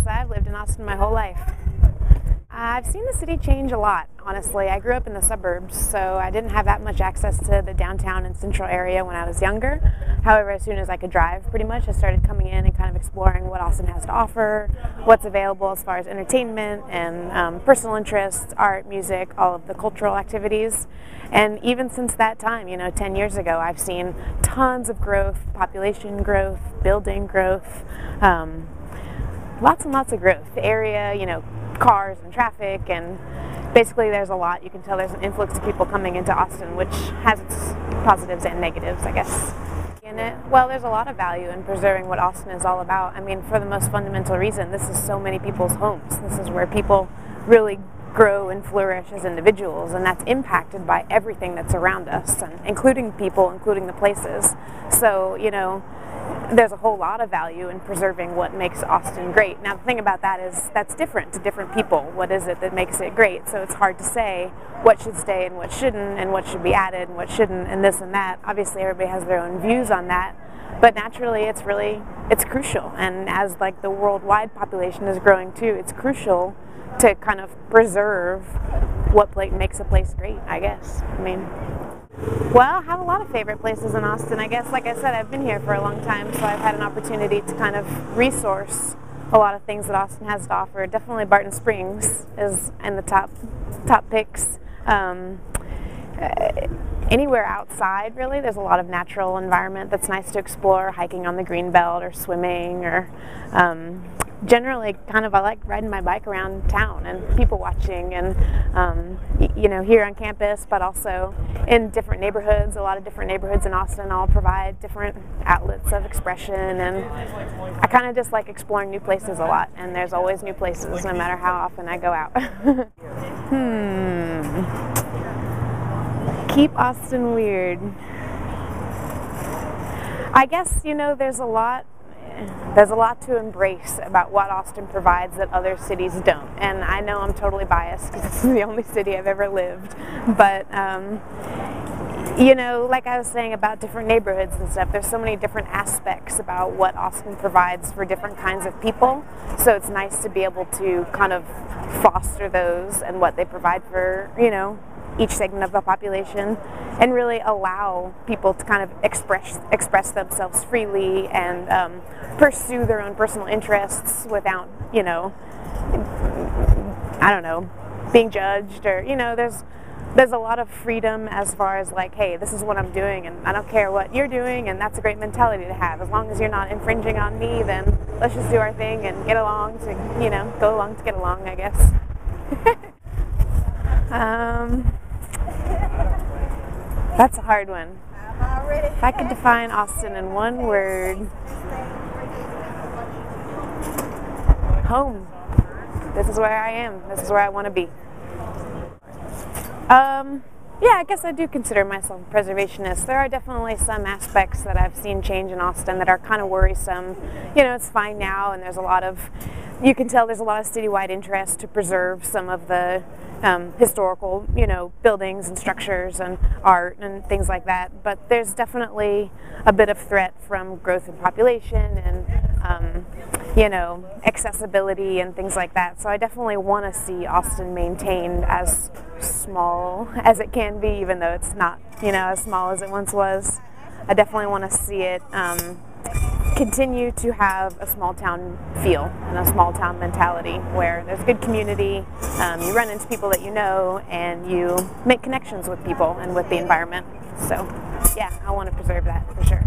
I've lived in Austin my whole life. I've seen the city change a lot, honestly. I grew up in the suburbs, so I didn't have that much access to the downtown and central area when I was younger. However, as soon as I could drive, pretty much, I started coming in and kind of exploring what Austin has to offer, what's available as far as entertainment and personal interests, art, music, all of the cultural activities. And even since that time, 10 years ago, I've seen tons of growth, population growth, building growth, lots and lots of growth. The area, cars and traffic, and basically there's a lot. You can tell there's an influx of people coming into Austin, which has its positives and negatives, I guess. In it, well, there's a lot of value in preserving what Austin is all about. I mean, for the most fundamental reason, this is so many people's homes. This is where people really grow and flourish as individuals, and that's impacted by everything that's around us, and including people, including the places. So, there's a whole lot of value in preserving what makes Austin great. Now, the thing about that is that's different to different people. What is it that makes it great? So it's hard to say what should stay and what shouldn't, and what should be added and what shouldn't, and this and that. Obviously, everybody has their own views on that, but naturally, it's crucial. And as the worldwide population is growing too, it's crucial to kind of preserve what makes a place great, I guess. Well, I have a lot of favorite places in Austin, I guess. Like I said, I've been here for a long time, so I've had an opportunity to kind of resource a lot of things that Austin has to offer. Definitely Barton Springs is in the top picks. Anywhere outside, really, there's a lot of natural environment that's nice to explore, hiking on the Greenbelt or swimming, or generally I like riding my bike around town and people watching, and here on campus, but also in different neighborhoods. A lot of different neighborhoods in Austin all provide different outlets of expression, and I kind of just like exploring new places a lot, and there's always new places no matter how often I go out. Keep Austin weird. I guess, there's a lot to embrace about what Austin provides that other cities don't. And I know I'm totally biased because this is the only city I've ever lived. But, like I was saying about different neighborhoods and stuff, there's so many different aspects about what Austin provides for different kinds of people. So it's nice to be able to kind of foster those and what they provide for, each segment of the population, and really allow people to kind of express themselves freely and pursue their own personal interests without, being judged, or, there's a lot of freedom as far as hey, this is what I'm doing and I don't care what you're doing, and that's a great mentality to have. As long as you're not infringing on me, then let's just do our thing and get along to, go along to get along, I guess. That's a hard one. If I could define Austin in one word, home. This is where I am. This is where I want to be. Yeah, I guess I do consider myself a preservationist. There are definitely some aspects that I've seen change in Austin that are kind of worrisome. It's fine now, and you can tell there's a lot of citywide interest to preserve some of the historical, buildings and structures and art and things like that. But there's definitely a bit of threat from growth in population and, accessibility and things like that. So I definitely want to see Austin maintained as small as it can be, even though it's not, as small as it once was. I definitely want to see it continue to have a small town feel and a small town mentality where there's good community, you run into people that you know, and you make connections with people and with the environment. So yeah, I want to preserve that for sure.